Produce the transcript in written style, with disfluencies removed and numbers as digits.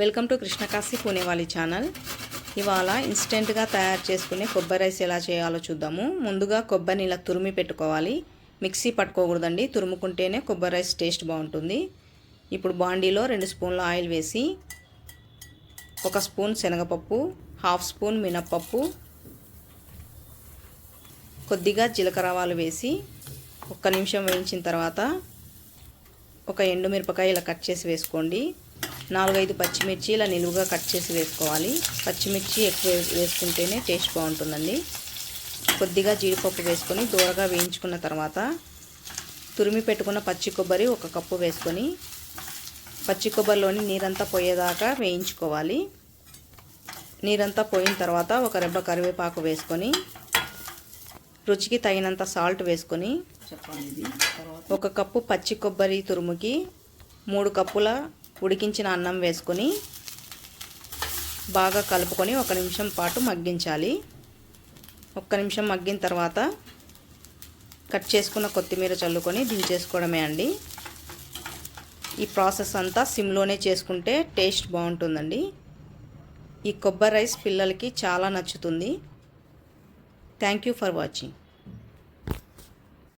Welcome to Krishnakashi Punewali channel. ఇవాళ ఇన్స్టెంట్గా తయారు చేసుకునే కొబ్బరి రైస్ ఎలా చేయాలో చూద్దాము. ముందుగా కొబ్బరిని ఇలా తురిమి పెట్టుకోవాలి. మిక్సీ పట్టుకోకూడదండి, తురుముకుంటేనే కొబ్బరి రైస్ టేస్ట్ బాగుంటుంది. ఇప్పుడు బాండీలో 2 స్పూన్ల ఆయిల్ వేసి 1 స్పూన్ శనగపప్పు, 1/2 స్పూన్ మినప్పప్పు, కొద్దిగా జీలకర్ర ఆవాలు వేసి 1 నిమిషం వేయించిన తర్వాత ఒక ఎండుమిరపకాయ ఇలా కట్ చేసి వేసుకోండి. 4-5 పచ్చిమిర్చి ఇలా నిలువుగా కట్ చేసి వేసుకోవాలి. పచ్చిమిర్చి ఎక్కువ వేసుకుంటేనే టేస్ట్ బాగుంటుందండి. కొద్దిగా జీడిపప్పు వేసుకొని దూరగా వేయించుకున్న తర్వాత తురిమి పెట్టుకున్న పచ్చి కొబ్బరి 1 కప్పు వేసుకొని పచ్చి కొబ్బరిలోని నీరంతా పోయేదాకా వేయించుకోవాలి. నీరంతా పోయిన తర్వాత ఒక రెబ్బ కరివేపాకు వేసుకొని రుచికి తగినంత సాల్ట్ వేసుకొని 1 కప్పు పచ్చి కొబ్బరి తురుముకి 3 కప్పుల ఉడికించిన అన్నం వేసుకొని బాగా కలుపుకొని 1 నిమిషం పాటు మగ్గించాలి. 1 నిమిషం మగ్గిన తర్వాత కట్ చేసుకున్న కొత్తిమీర చల్లుకొని దించేసుకోవడమే అండి. ఈ ప్రాసెస్ అంతా సిమ్లోనే చేసుకుంటే టేస్ట్ బాగుంటుందండి. ఈ కొబ్బరి రైస్ పిల్లలకి చాలా నచ్చుతుంది. Thank you for watching.